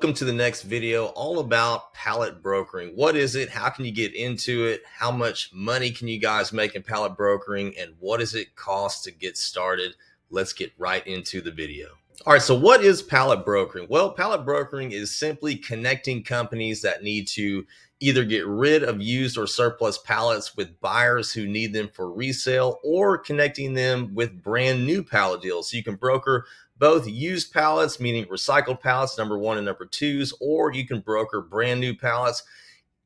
Welcome to the next video all about pallet brokering. What is it? How can you get into it? How much money can you guys make in pallet brokering? And what does it cost to get started? Let's get right into the video. All right, so what is pallet brokering? Well, pallet brokering is simply connecting companies that need to either get rid of used or surplus pallets with buyers who need them for resale, or connecting them with brand new pallet deals. So you can broker both used pallets, meaning recycled pallets, number one and number twos, or you can broker brand new pallets.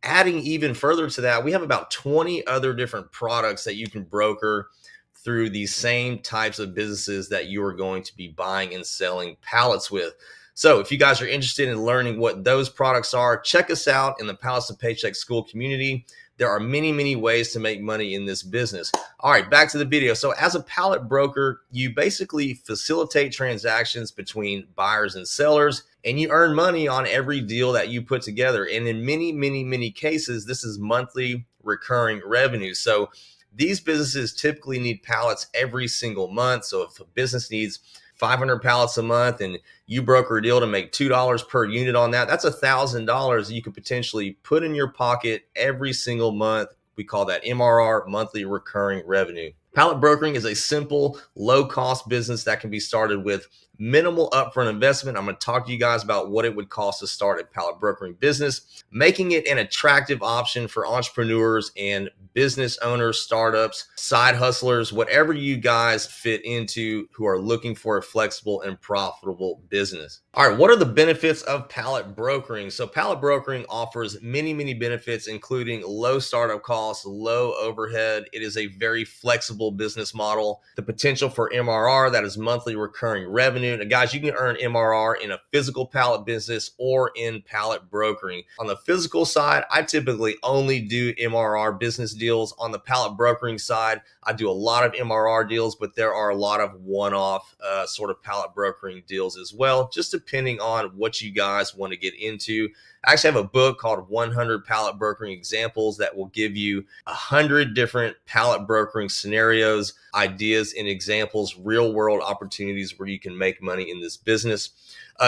Adding even further to that, we have about 20 other different products that you can broker through these same types of businesses that you are going to be buying and selling pallets with. So if you guys are interested in learning what those products are, check us out in the Pallets and Paycheck School community. There are many ways to make money in this business. All right, back to the video. So as a pallet broker, you basically facilitate transactions between buyers and sellers, and you earn money on every deal that you put together. And in many cases, this is monthly recurring revenue. So these businesses typically need pallets every single month. So if a business needs 500 pallets a month and you broker a deal to make $2 per unit on that, that's $1,000 you could potentially put in your pocket every single month. We call that MRR, monthly recurring revenue. Pallet brokering is a simple, low-cost business that can be started with minimal upfront investment. I'm going to talk to you guys about what it would cost to start a pallet brokering business, making it an attractive option for entrepreneurs and business owners, startups, side hustlers, whatever you guys fit into who are looking for a flexible and profitable business. All right, what are the benefits of pallet brokering? So pallet brokering offers many benefits, including low startup costs, low overhead. It is a very flexible business model. The potential for MRR, that is monthly recurring revenue. Now, guys, you can earn MRR in a physical pallet business or in pallet brokering. On the physical side, I typically only do MRR business deals. On the pallet brokering side, I do a lot of MRR deals, but there are a lot of one-off sort of pallet brokering deals as well, just depending on what you guys want to get into. I actually have a book called 100 Pallet Brokering Examples that will give you 100 different pallet brokering scenarios, ideas, and examples, real world opportunities where you can make money in this business.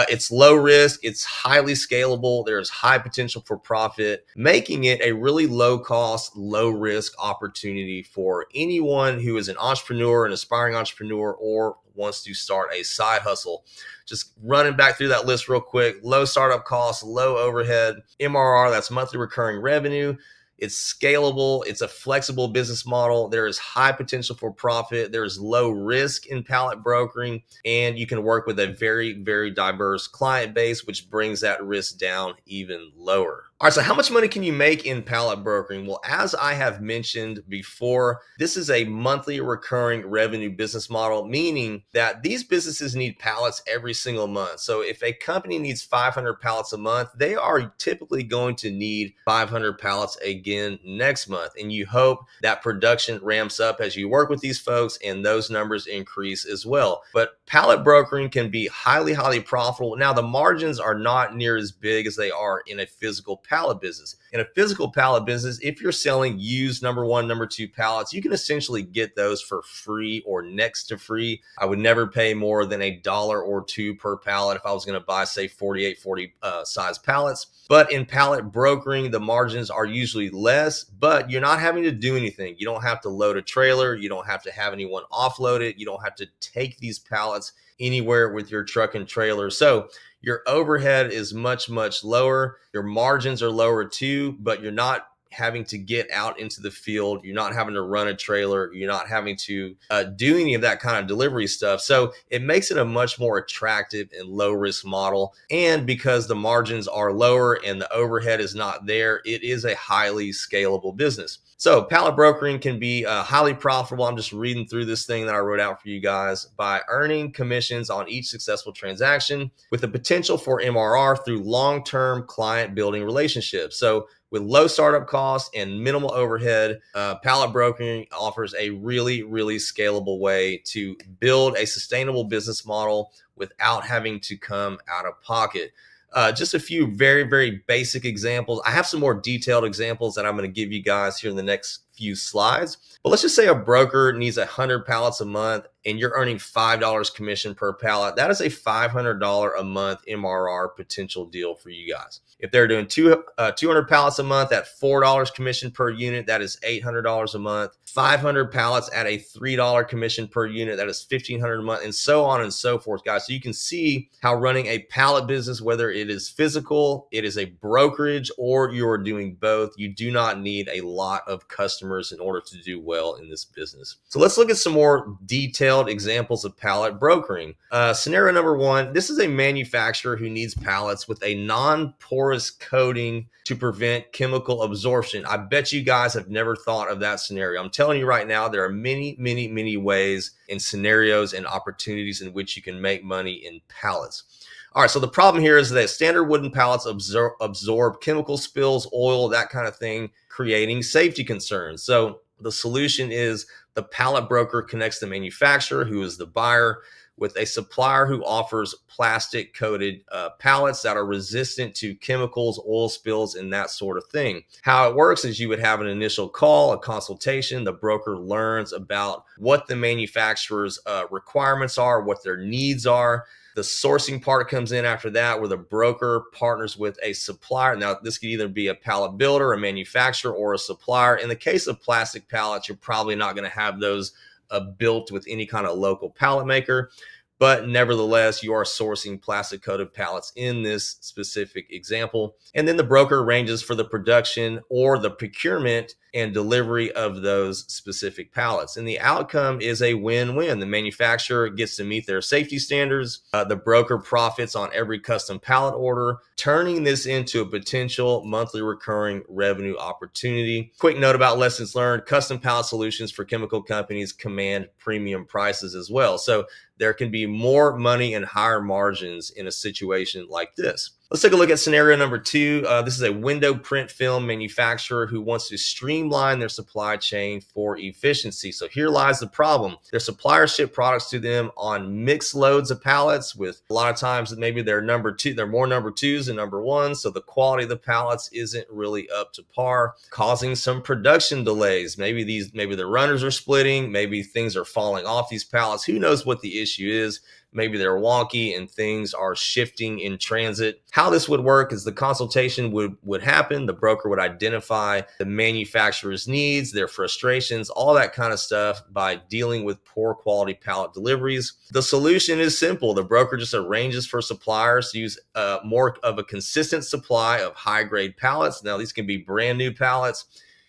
It's low risk, it's highly scalable, there's high potential for profit, making it a really low cost, low risk opportunity for anyone who is an entrepreneur, an aspiring entrepreneur, or wants to start a side hustle. Just running back through that list real quick: low startup costs, low overhead, MRR, that's monthly recurring revenue. It's scalable. It's a flexible business model. There is high potential for profit. There is low risk in pallet brokering, and you can work with a very diverse client base, which brings that risk down even lower. All right, so how much money can you make in pallet brokering? Well, as I have mentioned before, this is a monthly recurring revenue business model, meaning that these businesses need pallets every single month. So if a company needs 500 pallets a month, they are typically going to need 500 pallets again next month. And you hope that production ramps up as you work with these folks and those numbers increase as well. But pallet brokering can be highly profitable. Now, the margins are not near as big as they are in a physical pallet business. In a physical pallet business, if you're selling used number one, number two pallets, you can essentially get those for free or next to free. I would never pay more than $1 or $2 per pallet if I was going to buy, say, 40 size pallets. But in pallet brokering, the margins are usually less, but you're not having to do anything. You don't have to load a trailer. You don't have to have anyone offload it. You don't have to take these pallets anywhere with your truck and trailer. So your overhead is much lower. Your margins are lower too, but you're not having to get out into the field. You're not having to run a trailer. You're not having to do any of that kind of delivery stuff. So it makes it a much more attractive and low risk model. And because the margins are lower and the overhead is not there, it is a highly scalable business. So pallet brokering can be highly profitable. I'm just reading through this thing that I wrote out for you guys. By earning commissions on each successful transaction with the potential for MRR through long-term client building relationships. So with low startup costs and minimal overhead, pallet brokering offers a really scalable way to build a sustainable business model without having to come out of pocket. Just a few very basic examples. I have some more detailed examples that I'm going to give you guys here in the next few slides. But let's just say a broker needs 100 pallets a month. and you're earning $5 commission per pallet, that is a $500 a month MRR potential deal for you guys. If they're doing 200 pallets a month at $4 commission per unit, that is $800 a month. 500 pallets at a $3 commission per unit, that is $1,500 a month, and so on and so forth, guys. So you can see how running a pallet business, whether it is physical, it is a brokerage, or you're doing both, you do not need a lot of customers in order to do well in this business. So let's look at some more detailed examples of pallet brokering. Scenario number one, this is a manufacturer who needs pallets with a non-porous coating to prevent chemical absorption. I bet you guys have never thought of that scenario. I'm telling you right now, there are many ways and scenarios and opportunities in which you can make money in pallets. All right, so the problem here is that standard wooden pallets absorb chemical spills, oil, that kind of thing, creating safety concerns. So the solution is the pallet broker connects the manufacturer, who is the buyer, with a supplier who offers plastic coated pallets that are resistant to chemicals, oil spills, and that sort of thing. How it works is you would have an initial call, a consultation. The broker learns about what the manufacturer's requirements are, what their needs are. The sourcing part comes in after that, where the broker partners with a supplier. Now, this could either be a pallet builder, a manufacturer, or a supplier. In the case of plastic pallets, you're probably not going to have those built with any kind of local pallet maker. But nevertheless, you are sourcing plastic coated pallets in this specific example. And then the broker arranges for the production or the procurement and delivery of those specific pallets. And the outcome is a win-win. The manufacturer gets to meet their safety standards. The broker profits on every custom pallet order, turning this into a potential monthly recurring revenue opportunity. Quick note about lessons learned: custom pallet solutions for chemical companies command premium prices as well. So there can be more money and higher margins in a situation like this. Let's take a look at scenario number two. This is a window print film manufacturer who wants to streamline their supply chain for efficiency. So here lies the problem. Their suppliers ship products to them on mixed loads of pallets, with a lot of times maybe they're more number twos than number ones. So the quality of the pallets isn't really up to par, causing some production delays. Maybe the runners are splitting, maybe things are falling off these pallets. Who knows what the issue is? Maybe they're wonky and things are shifting in transit. How this would work is the consultation would happen. The broker would identify the manufacturer's needs, their frustrations, all that kind of stuff by dealing with poor quality pallet deliveries. The solution is simple. The broker just arranges for suppliers to use more of a consistent supply of high grade pallets. Now, these can be brand new pallets.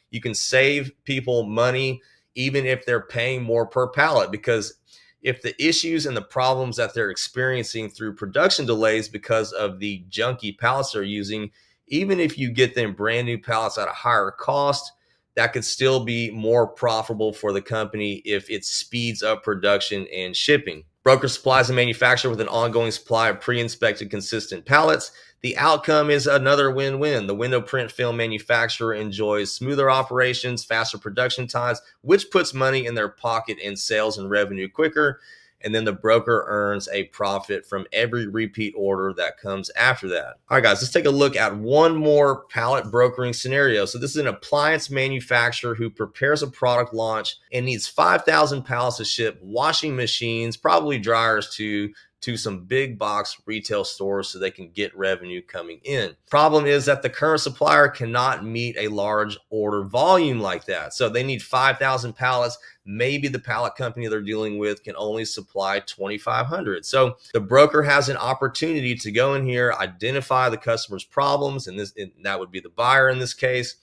You can save people money even if they're paying more per pallet, because if the issues and the problems that they're experiencing through production delays because of the junky pallets they're using, even if you get them brand new pallets at a higher cost, that could still be more profitable for the company if it speeds up production and shipping. Broker supplies a manufacturer with an ongoing supply of pre-inspected consistent pallets. The outcome is another win-win. The window print film manufacturer enjoys smoother operations, faster production times, which puts money in their pocket and sales and revenue quicker. And then the broker earns a profit from every repeat order that comes after that. All right, guys, let's take a look at one more pallet brokering scenario. So this is an appliance manufacturer who prepares a product launch and needs 5,000 pallets to ship washing machines, probably dryers, to some big box retail stores so they can get revenue coming in. Problem is that the current supplier cannot meet a large order volume like that. So they need 5,000 pallets. Maybe the pallet company they're dealing with can only supply 2,500. So the broker has an opportunity to go in here, identify the customer's problems, and that would be the buyer in this case,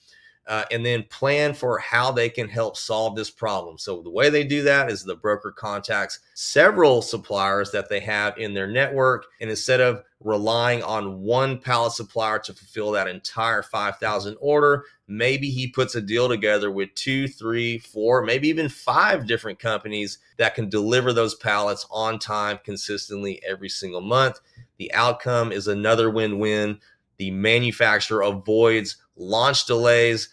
and then plan for how they can help solve this problem. So the way they do that is the broker contacts several suppliers that they have in their network, and instead of relying on one pallet supplier to fulfill that entire 5,000 order, maybe he puts a deal together with 2, 3, 4, maybe even 5 different companies that can deliver those pallets on time consistently every single month. The outcome is another win-win. The manufacturer avoids launch delays,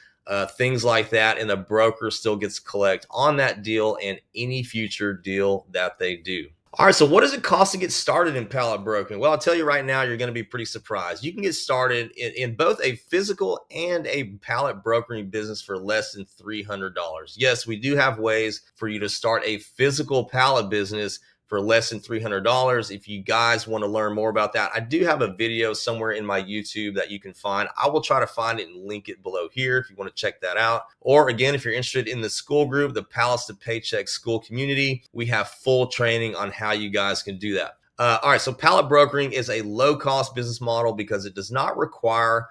things like that, and the broker still gets collect on that deal and any future deal that they do. All right, so what does it cost to get started in pallet broking? Well, I'll tell you right now, you're going to be pretty surprised. You can get started in both a physical and a pallet brokering business for less than $300. Yes, we do have ways for you to start a physical pallet business for less than $300. If you guys want to learn more about that, I do have a video somewhere in my YouTube that you can find. I will try to find it and link it below here if you want to check that out. Or again, if you're interested in the school group, the Pallets to Paycheck school community, we have full training on how you guys can do that. All right, so pallet brokering is a low-cost business model because it does not require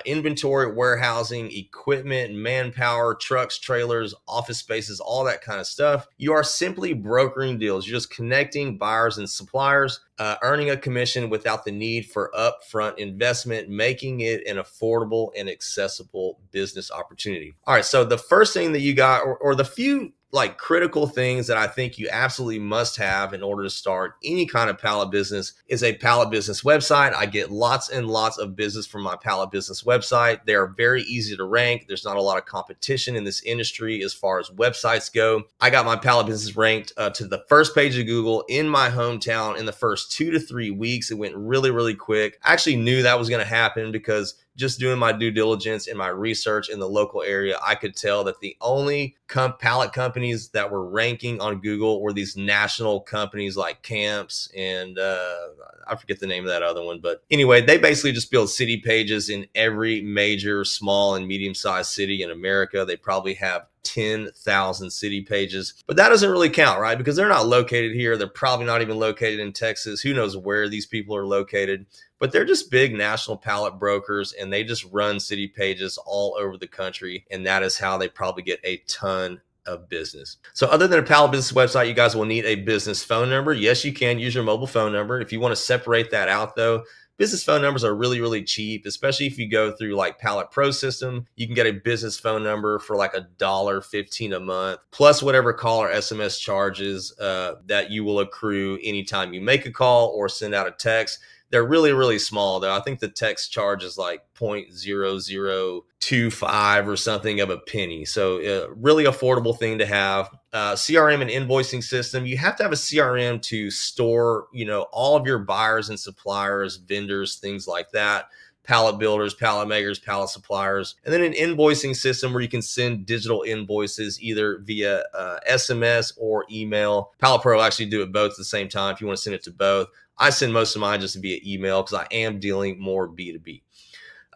inventory, warehousing, equipment, manpower, trucks, trailers, office spaces, all that kind of stuff. You are simply brokering deals. You're just connecting buyers and suppliers, earning a commission without the need for upfront investment, making it an affordable and accessible business opportunity. All right, so the first thing that you got, or the few like critical things that I think you absolutely must have in order to start any kind of pallet business is a pallet business website. I get lots and lots of business from my pallet business website. They are very easy to rank. There's not a lot of competition in this industry as far as websites go. I got my pallet business ranked to the first page of Google in my hometown in the first 2 to 3 weeks. It went really, really quick. I actually knew that was going to happen because just doing my due diligence and my research in the local area, I could tell that the only pallet companies that were ranking on Google were these national companies like Camps and I forget the name of that other one. But anyway, they basically just build city pages in every major small and medium-sized city in America. They probably have 10,000 city pages, but that doesn't really count, right? Because they're not located here. They're probably not even located in Texas. Who knows where these people are located? But they're just big national pallet brokers and they just run city pages all over the country. And that is how they probably get a ton of business. So other than a pallet business website, you guys will need a business phone number. Yes, you can use your mobile phone number. If you want to separate that out though, business phone numbers are really, really cheap, especially if you go through like Pallet Pro System. You can get a business phone number for like $1.15 a month, plus whatever call or SMS charges that you will accrue anytime you make a call or send out a text. They're really, really small though. I think the text charge is like 0.0025 or something of a penny. So really affordable thing to have. CRM and invoicing system. You have to have a CRM to store, all of your buyers and suppliers, vendors, things like that. Pallet builders, pallet makers, pallet suppliers, and then an invoicing system where you can send digital invoices either via SMS or email. Pallet Pro will actually do it both at the same time if you want to send it to both. I send most of mine just via email because I am dealing more B2B.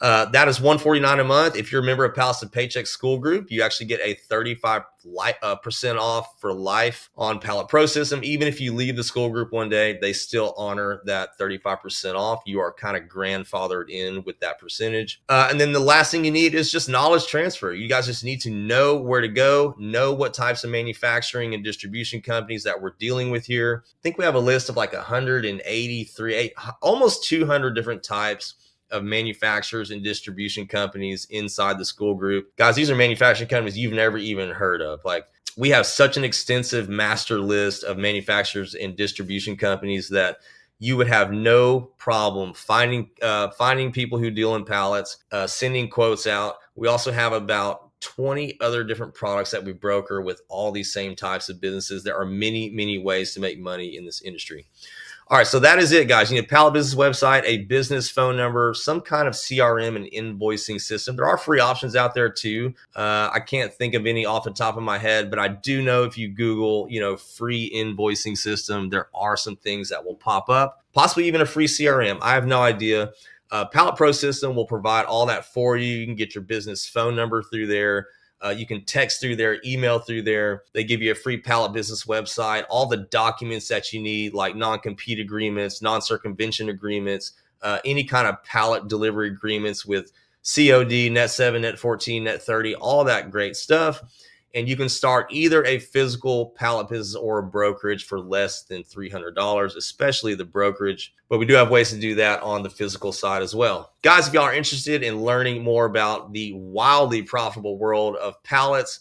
That is $149 a month. If you're a member of Pallets to Paycheck School Group, you actually get a 35% off for life on Pallet Pro System. Even if you leave the school group one day, they still honor that 35% off. You are kind of grandfathered in with that percentage. And then the last thing you need is just knowledge transfer. You guys just need to know where to go, know what types of manufacturing and distribution companies that we're dealing with here. I think we have a list of like 183, almost 200 different types of manufacturers and distribution companies inside the school group. Guys, these are manufacturing companies you've never even heard of. Like, we have such an extensive master list of manufacturers and distribution companies that you would have no problem finding people who deal in pallets, sending quotes out. We also have about 20 other different products that we broker with all these same types of businesses. There are many, many ways to make money in this industry. All right, so that is it, guys. You need a pallet business website, a business phone number, some kind of CRM and invoicing system. There are free options out there too. I can't think of any off the top of my head, but I do know if you Google, free invoicing system, there are some things that will pop up, possibly even a free CRM. I have no idea. Pallet Pro System will provide all that for you. You can get your business phone number through there. You can text through there, email through there. They give you a free pallet business website, all the documents that you need, like non-compete agreements, non-circumvention agreements, any kind of pallet delivery agreements with COD, Net 7, Net 14, Net 30, all that great stuff. And you can start either a physical pallet business or a brokerage for less than $300, especially the brokerage. But we do have ways to do that on the physical side as well. Guys, if y'all are interested in learning more about the wildly profitable world of pallets,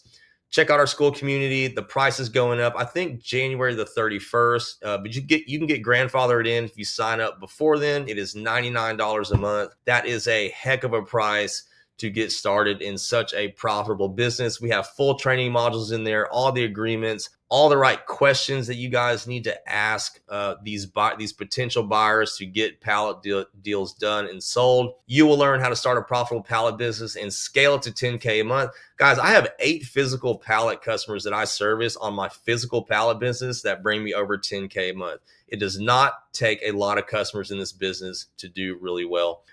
check out our school community. The price is going up. I think January the 31st, but you can get grandfathered in if you sign up before then. It is $99 a month. That is a heck of a price to get started in such a profitable business. We have full training modules in there, all the agreements, all the right questions that you guys need to ask these potential buyers to get pallet deals done and sold. You will learn how to start a profitable pallet business and scale it to 10K a month. Guys, I have 8 physical pallet customers that I service on my physical pallet business that bring me over 10K a month. It does not take a lot of customers in this business to do really well.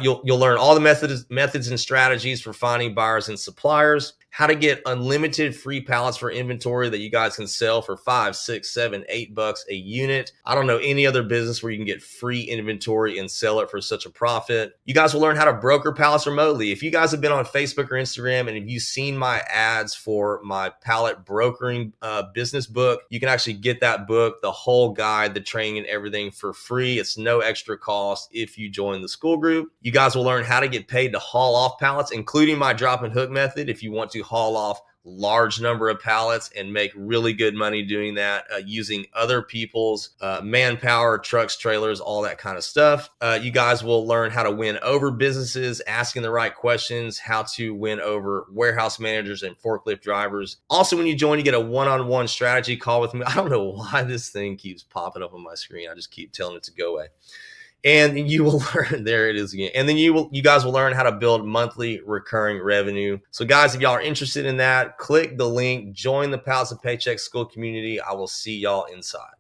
You'll learn all the methods and strategies for finding buyers and suppliers, how to get unlimited free pallets for inventory that you guys can sell for $5, $6, $7, $8 a unit. I don't know any other business where you can get free inventory and sell it for such a profit. You guys will learn how to broker pallets remotely. If you guys have been on Facebook or Instagram and if you've seen my ads for my pallet brokering business book, you can actually get that book, the whole guide, the training and everything for free. It's no extra cost if you join the school group. You guys will learn how to get paid to haul off pallets, including my drop and hook method if you want to haul off large number of pallets and make really good money doing that using other people's manpower, trucks, trailers, all that kind of stuff. You guys will learn how to win over businesses, asking the right questions, how to win over warehouse managers and forklift drivers. Also, when you join, you get a one-on-one strategy call with me. I don't know why this thing keeps popping up on my screen. I just keep telling it to go away. And you will learn, there it is again. And then you guys will learn how to build monthly recurring revenue. So guys, if y'all are interested in that, click the link, join the Pallets and Paychecks School community. I will see y'all inside.